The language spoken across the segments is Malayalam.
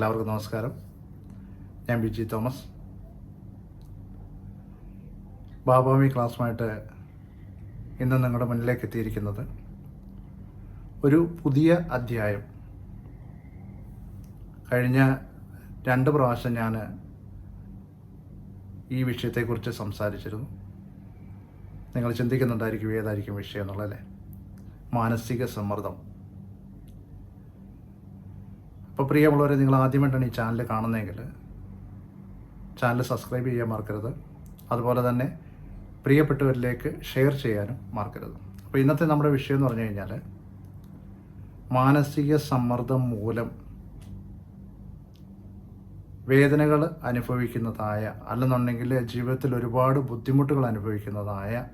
എല്ലാവർക്കും നമസ്കാരം. ഞാൻ ബിജി തോമസ്. ബാബാമി ക്ലാസ്സുമായിട്ട് ഇന്ന് നിങ്ങളുടെ മുന്നിലേക്ക് എത്തിയിരിക്കുന്നത് ഒരു പുതിയ അധ്യായം. കഴിഞ്ഞ 2 പ്രാവശ്യം ഞാൻ ഈ വിഷയത്തെക്കുറിച്ച് സംസാരിച്ചിരുന്നു. നിങ്ങൾ ചിന്തിക്കുന്നുണ്ടായിരിക്കും ഏതായിരിക്കും വിഷയം എന്നുള്ളതല്ലേ. മാനസിക സമ്മർദ്ദം. അപ്പോൾ പ്രിയമുള്ളവരെ, നിങ്ങൾ ആദ്യമായിട്ടാണ് ഈ ചാനൽ കാണുന്നതെങ്കിൽ ചാനൽ സബ്സ്ക്രൈബ് ചെയ്യാൻ മറക്കരുത്. അതുപോലെ തന്നെ പ്രിയപ്പെട്ടവരിലേക്ക് ഷെയർ ചെയ്യാനും മറക്കരുത്. അപ്പോൾ ഇന്നത്തെ നമ്മുടെ വിഷയം എന്ന് പറഞ്ഞു കഴിഞ്ഞാൽ മാനസിക സമ്മർദ്ദം മൂലം വേദനകൾ അനുഭവിക്കുന്നതായ, അല്ലെന്നുണ്ടെങ്കിൽ ജീവിതത്തിൽ ഒരുപാട് ബുദ്ധിമുട്ടുകൾ അനുഭവിക്കുന്നതായ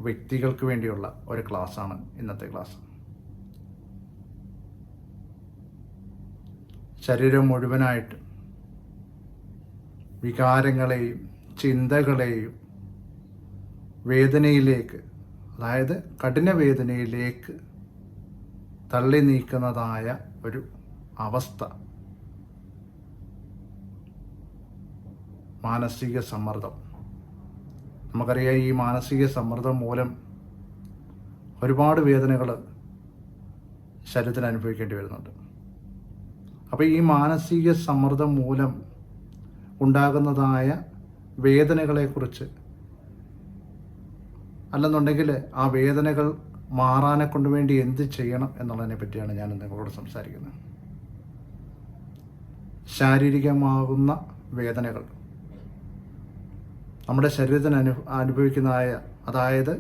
വ്യക്തികൾക്ക് വേണ്ടിയുള്ള ഒരു ക്ലാസ്സാണ് ഇന്നത്തെ ക്ലാസ്. ശരീരം മുഴുവനായിട്ട് വികാരങ്ങളെയും ചിന്തകളെയും വേദനയിലേക്ക്, അതായത് കഠിന വേദനയിലേക്ക് തള്ളി നീക്കുന്നതായ ഒരു അവസ്ഥ മാനസിക സമ്മർദ്ദം. നമുക്കറിയാം, ഈ മാനസിക സമ്മർദ്ദം മൂലം ഒരുപാട് വേദനകൾ ശരീരത്തിൽ അനുഭവിക്കേണ്ടി വരുന്നുണ്ട്. അപ്പോൾ ഈ മാനസിക സമ്മർദ്ദം മൂലം ഉണ്ടാകുന്നതായ വേദനകളെക്കുറിച്ച്, അല്ലെന്നുണ്ടെങ്കിൽ ആ വേദനകൾ മാറാനെ കൊണ്ട് വേണ്ടി എന്ത് ചെയ്യണം എന്നുള്ളതിനെ പറ്റിയാണ് ഞാൻ നിങ്ങളോട് സംസാരിക്കുന്നത്. ശാരീരികമാകുന്ന വേദനകൾ നമ്മുടെ ശരീരത്തിന് അനുഭവിക്കുന്നതായ, അതായത്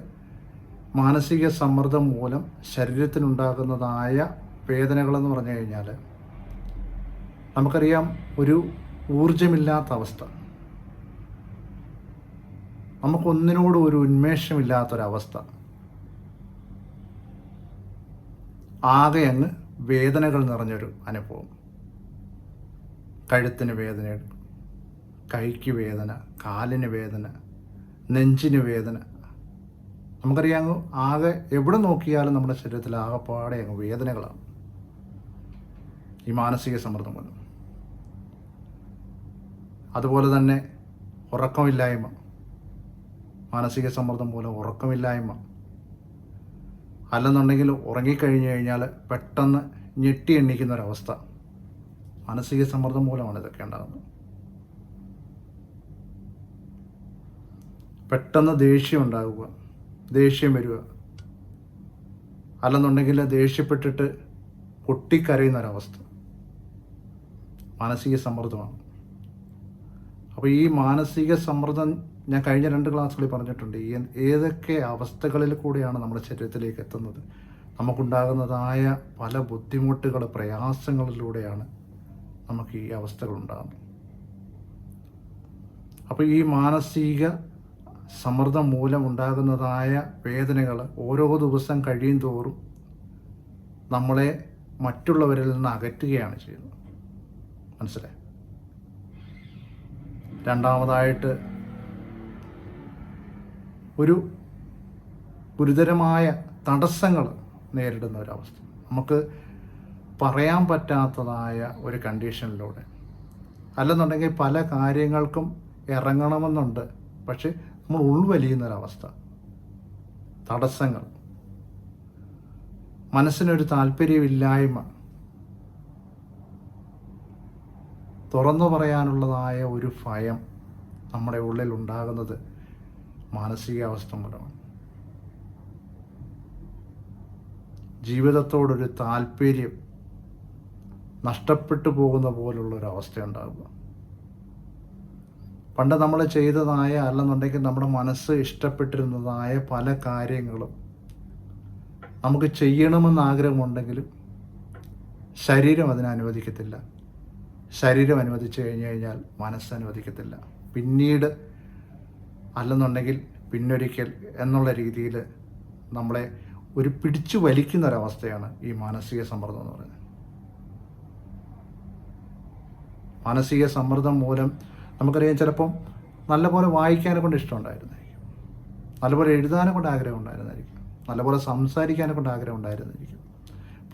മാനസിക സമ്മർദ്ദം മൂലം ശരീരത്തിനുണ്ടാകുന്നതായ വേദനകളെന്ന് പറഞ്ഞു കഴിഞ്ഞാൽ നമുക്കറിയാം, ഒരു ഊർജമില്ലാത്ത അവസ്ഥ, നമുക്കൊന്നിനോടും ഒരു ഉന്മേഷമില്ലാത്തൊരവസ്ഥ, ആകെ അങ്ങ് വേദനകൾ നിറഞ്ഞൊരു അനുഭവം. കഴുത്തിന് വേദന, കൈക്ക് വേദന, കാലിന് വേദന, നെഞ്ചിന് വേദന. നമുക്കറിയാം, ആകെ എവിടെ നോക്കിയാലും നമ്മുടെ ശരീരത്തിൽ ആകെപ്പാടെ അങ്ങ് വേദനകളാണ് ഈ മാനസിക സമ്മർദ്ദം മൂലം. അതുപോലെ തന്നെ ഉറക്കമില്ലായ്മ, മാനസിക സമ്മർദ്ദം മൂലം ഉറക്കമില്ലായ്മ, അല്ലെന്നുണ്ടെങ്കിൽ ഉറങ്ങിക്കഴിഞ്ഞു കഴിഞ്ഞാൽ പെട്ടെന്ന് ഞെട്ടി എണ്ണിക്കുന്നൊരവസ്ഥ, മാനസിക സമ്മർദ്ദം മൂലമാണ് ഇതൊക്കെ ഉണ്ടാകുന്നത്. പെട്ടെന്ന് ദേഷ്യം ഉണ്ടാകുക, ദേഷ്യം വരിക, അല്ലെന്നുണ്ടെങ്കിൽ ദേഷ്യപ്പെട്ടിട്ട് പൊട്ടിക്കരയുന്നൊരവസ്ഥ, മാനസിക സമ്മർദ്ദമാണ്. അപ്പോൾ ഈ മാനസിക സമ്മർദ്ദം ഞാൻ കഴിഞ്ഞ 2 ക്ലാസ്സുകളിൽ പറഞ്ഞിട്ടുണ്ട്. ഏതൊക്കെ അവസ്ഥകളിൽ കൂടെയാണ് നമ്മുടെ ശരീരത്തിലേക്ക് എത്തുന്നത്, നമുക്കുണ്ടാകുന്നതായ പല ബുദ്ധിമുട്ടുകൾ, പ്രയാസങ്ങളിലൂടെയാണ് നമുക്ക് ഈ അവസ്ഥകൾ ഉണ്ടാകുന്നത്. അപ്പോൾ ഈ മാനസിക സമ്മർദ്ദം മൂലം ഉണ്ടാകുന്നതായ വേദനകൾ ഓരോ ദിവസം കഴിയും തോറും നമ്മളെ മറ്റുള്ളവരിൽ നിന്ന് അകറ്റുകയാണ് ചെയ്യുന്നത്. മനസ്സിലായി? രണ്ടാമതായിട്ട്, ഒരു ഗുരുതരമായ തടസ്സങ്ങൾ നേരിടുന്ന ഒരവസ്ഥ, നമുക്ക് പറയാൻ പറ്റാത്തതായ ഒരു കണ്ടീഷനിലൂടെ, അല്ലെന്നുണ്ടെങ്കിൽ പല കാര്യങ്ങൾക്കും ഇറങ്ങണമെന്നുണ്ട്, പക്ഷെ നമ്മൾ ഉൾവലിയുന്നൊരവസ്ഥ, തടസ്സങ്ങൾ, മനസ്സിനൊരു താല്പര്യമില്ലായ്മ, തുറന്നു പറയാനുള്ളതായ ഒരു ഭയം നമ്മുടെ ഉള്ളിൽ ഉണ്ടാകുന്നത് മാനസികാവസ്ഥ മൂലമാണ്. ജീവിതത്തോടൊരു താല്പര്യം നഷ്ടപ്പെട്ടു പോകുന്ന പോലുള്ളൊരവസ്ഥ ഉണ്ടാകുക. പണ്ട് നമ്മൾ ചെയ്തതായ, അല്ലെന്നുണ്ടെങ്കിൽ നമ്മുടെ മനസ്സ് ഇഷ്ടപ്പെട്ടിരുന്നതായ പല കാര്യങ്ങളും നമുക്ക് ചെയ്യണമെന്ന് ആഗ്രഹമുണ്ടെങ്കിലും ശരീരം അതിനെ അനുവദിക്കത്തില്ല. ശരീരം അനുവദിച്ചു കഴിഞ്ഞാൽ മനസ്സ് അനുവദിക്കത്തില്ല. പിന്നീട്, അല്ലെന്നുണ്ടെങ്കിൽ പിന്നൊരിക്കൽ എന്നുള്ള രീതിയിൽ നമ്മളെ ഒരു പിടിച്ചു വലിക്കുന്നൊരവസ്ഥയാണ് ഈ മാനസിക സമ്മർദ്ദം എന്ന് പറയുന്നത്. മാനസിക സമ്മർദ്ദം മൂലം നമുക്കറിയാം, ചിലപ്പം നല്ലപോലെ വായിക്കാനെ കൊണ്ട് ഇഷ്ടമുണ്ടായിരുന്നായിരിക്കും, നല്ലപോലെ എഴുതാനെ കൊണ്ട് ആഗ്രഹം ഉണ്ടായിരുന്നായിരിക്കും, നല്ലപോലെ സംസാരിക്കാനെ കൊണ്ട് ആഗ്രഹം ഉണ്ടായിരുന്നായിരിക്കും.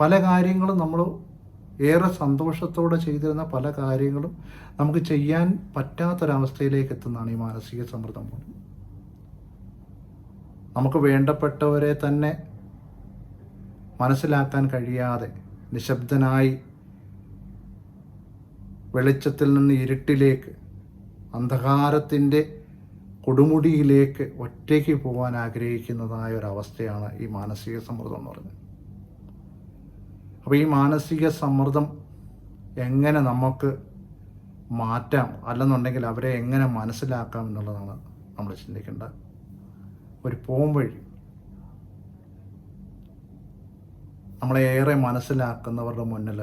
പല കാര്യങ്ങളും നമ്മൾ ഏറെ സന്തോഷത്തോടെ ചെയ്തിരുന്ന പല കാര്യങ്ങളും നമുക്ക് ചെയ്യാൻ പറ്റാത്തൊരവസ്ഥയിലേക്ക് എത്തുന്നതാണ് ഈ മാനസിക സമ്മർദ്ദം മൂലം. നമുക്ക് വേണ്ടപ്പെട്ടവരെ തന്നെ മനസ്സിലാക്കാൻ കഴിയാതെ നിശബ്ദനായി വെളിച്ചത്തിൽ നിന്ന് ഇരുട്ടിലേക്ക്, അന്ധകാരത്തിൻ്റെ കൊടുമുടിയിലേക്ക് ഒറ്റയ്ക്ക് പോകാൻ ആഗ്രഹിക്കുന്നതായ ഒരവസ്ഥയാണ് ഈ മാനസിക സമ്മർദ്ദം എന്ന് പറയുന്നത്. അപ്പോൾ ഈ മാനസിക സമ്മർദ്ദം എങ്ങനെ നമുക്ക് മാറ്റാം, അല്ലെന്നുണ്ടെങ്കിൽ അവരെ എങ്ങനെ മനസ്സിലാക്കാം എന്നുള്ളതാണ് നമ്മൾ ചിന്തിക്കേണ്ട ഒരു പോംവഴി. നമ്മളെ ഏറെ മനസ്സിലാക്കുന്നവരുടെ മുന്നിൽ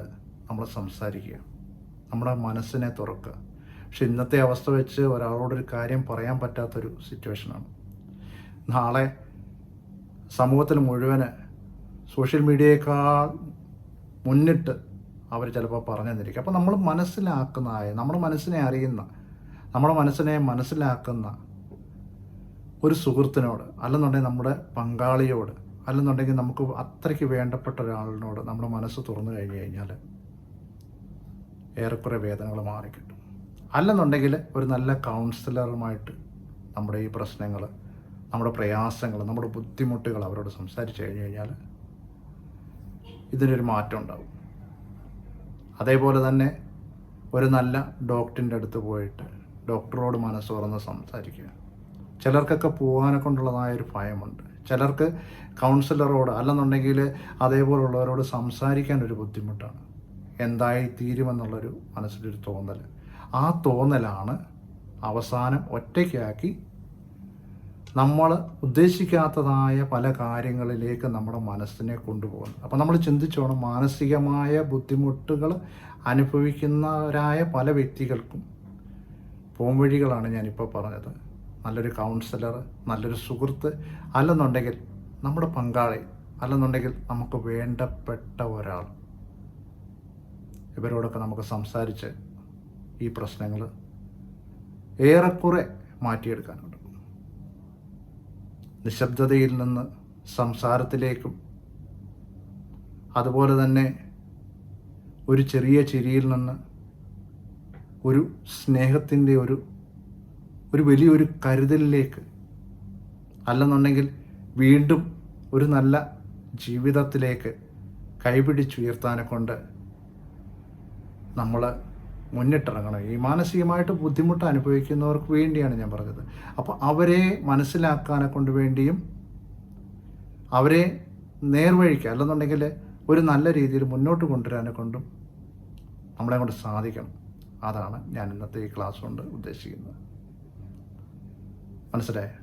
നമ്മൾ സംസാരിക്കുക, നമ്മുടെ മനസ്സിനെ തുറക്കുക. പക്ഷെ ഇന്നത്തെ അവസ്ഥ വെച്ച് ഒരാളോടൊരു കാര്യം പറയാൻ പറ്റാത്തൊരു സിറ്റുവേഷനാണ്. നാളെ സമൂഹത്തിൽ മുഴുവന് സോഷ്യൽ മീഡിയയേക്കാൾ മുന്നിട്ട് അവർ ചിലപ്പോൾ പറഞ്ഞു തന്നിരിക്കും. അപ്പോൾ നമ്മൾ മനസ്സിലാക്കുന്നതായ, നമ്മുടെ മനസ്സിനെ അറിയുന്ന, നമ്മുടെ മനസ്സിനെ മനസ്സിലാക്കുന്ന ഒരു സുഹൃത്തിനോട്, അല്ലെന്നുണ്ടെങ്കിൽ നമ്മുടെ പങ്കാളിയോട്, അല്ലെന്നുണ്ടെങ്കിൽ നമുക്ക് അത്രയ്ക്ക് വേണ്ടപ്പെട്ട ഒരാളിനോട് നമ്മുടെ മനസ്സ് തുറന്നു കഴിഞ്ഞാൽ ഏറെക്കുറെ വേദനകൾ മാറിക്കിട്ടും. അല്ലെന്നുണ്ടെങ്കിൽ ഒരു നല്ല കൗൺസിലറുമായിട്ട് നമ്മുടെ ഈ പ്രശ്നങ്ങൾ, നമ്മുടെ പ്രയാസങ്ങൾ, നമ്മുടെ ബുദ്ധിമുട്ടുകൾ അവരോട് സംസാരിച്ച് കഴിഞ്ഞാൽ ഇതിനൊരു മാറ്റം ഉണ്ടാവും. അതേപോലെ തന്നെ ഒരു നല്ല ഡോക്ടറിൻ്റെ അടുത്ത് പോയിട്ട് ഡോക്ടറോട് മനസ്സ് തുറന്ന് സംസാരിക്കുക. ചിലർക്കൊക്കെ പോകാനെ കൊണ്ടുള്ളതായൊരു ഭയമുണ്ട്. ചിലർക്ക് കൗൺസിലറോട്, അല്ലെന്നുണ്ടെങ്കിൽ അതേപോലുള്ളവരോട് സംസാരിക്കാൻ ഒരു ബുദ്ധിമുട്ടാണ്. എന്തായി തീരുമെന്നുള്ളൊരു മനസ്സിലൊരു തോന്നൽ. ആ തോന്നലാണ് അവസാനം ഒറ്റയ്ക്കാക്കി നമ്മൾ ഉദ്ദേശിക്കാത്തതായ പല കാര്യങ്ങളിലേക്ക് നമ്മുടെ മനസ്സിനെ കൊണ്ടുപോകുന്നത്. അപ്പോൾ നമ്മൾ ചിന്തിച്ചോണം, മാനസികമായ ബുദ്ധിമുട്ടുകൾ അനുഭവിക്കുന്നവരായ പല വ്യക്തികൾക്കും പോംവഴികളാണ് ഞാനിപ്പോൾ പറഞ്ഞത്. നല്ലൊരു കൗൺസിലർ, നല്ലൊരു സുഹൃത്ത്, അല്ലെന്നുണ്ടെങ്കിൽ നമ്മുടെ പങ്കാളി, അല്ലെന്നുണ്ടെങ്കിൽ നമുക്ക് വേണ്ടപ്പെട്ട ഒരാൾ. ഇവരോടൊക്കെ നമുക്ക് സംസാരിച്ച് ഈ പ്രശ്നങ്ങൾ ഏറെക്കുറെ മാറ്റിയെടുക്കാനുണ്ട്. നിശബ്ദതയിൽ നിന്ന് സംസാരത്തിലേക്കും, അതുപോലെ തന്നെ ഒരു ചെറിയ ചിരിയിൽ നിന്ന് ഒരു സ്നേഹത്തിൻ്റെ ഒരു വലിയൊരു കരുതലിലേക്ക്, അല്ലെന്നുണ്ടെങ്കിൽ വീണ്ടും ഒരു നല്ല ജീവിതത്തിലേക്ക് കൈപിടിച്ചുയർത്താനെ കൊണ്ട് നമ്മൾ മുന്നിട്ടിറങ്ങണം. ഈ മാനസികമായിട്ട് ബുദ്ധിമുട്ട് അനുഭവിക്കുന്നവർക്ക് വേണ്ടിയാണ് ഞാൻ പറഞ്ഞത്. അപ്പോൾ അവരെ മനസ്സിലാക്കാനെ കൊണ്ട് വേണ്ടിയും അവരെ നേർവഴിക്ക്, അല്ലെന്നുണ്ടെങ്കിൽ ഒരു നല്ല രീതിയിൽ മുന്നോട്ട് കൊണ്ടുവരാനെ കൊണ്ടും നമ്മളെ കൊണ്ട് സാധിക്കണം. അതാണ് ഞാൻ ഇന്നത്തെ ഈ ക്ലാസ് കൊണ്ട് ഉദ്ദേശിക്കുന്നത്. മനസ്സിലായോ?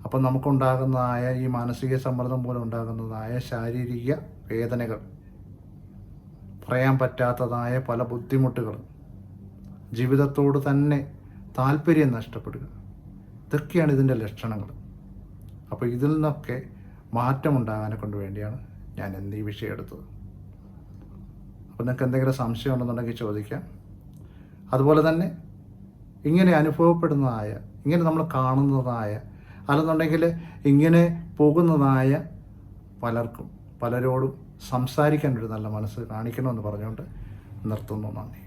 അപ്പം നമുക്കുണ്ടാകുന്നതായ ഈ മാനസിക സമ്മർദ്ദം മൂലം ഉണ്ടാകുന്നതായ ശാരീരിക വേദനകൾ, പറയാൻ പറ്റാത്തതായ പല ബുദ്ധിമുട്ടുകൾ, ജീവിതത്തോട് തന്നെ താല്പര്യം നഷ്ടപ്പെടുക, ഇതൊക്കെയാണ് ഇതിൻ്റെ ലക്ഷണങ്ങൾ. അപ്പോൾ ഇതിൽ നിന്നൊക്കെ മാറ്റമുണ്ടാകാനെ കൊണ്ട് വേണ്ടിയാണ് ഞാൻ ഈ വിഷയം എടുത്തത്. അപ്പോൾ നിങ്ങൾക്ക് എന്തെങ്കിലും സംശയം ഉണ്ടെന്നുണ്ടെങ്കിൽ ചോദിക്കാം. അതുപോലെ തന്നെ ഇങ്ങനെ അനുഭവപ്പെടുന്നതായ, ഇങ്ങനെ നമ്മൾ കാണുന്നതായ, അല്ലെന്നുണ്ടെങ്കിൽ ഇങ്ങനെ പോകുന്നതായ പലരോടും സംസാരിക്കാൻ ഒരു നല്ല മനസ്സ് കാണിക്കണമെന്ന് പറഞ്ഞുകൊണ്ട് നിർത്തുന്നു. നന്ദി.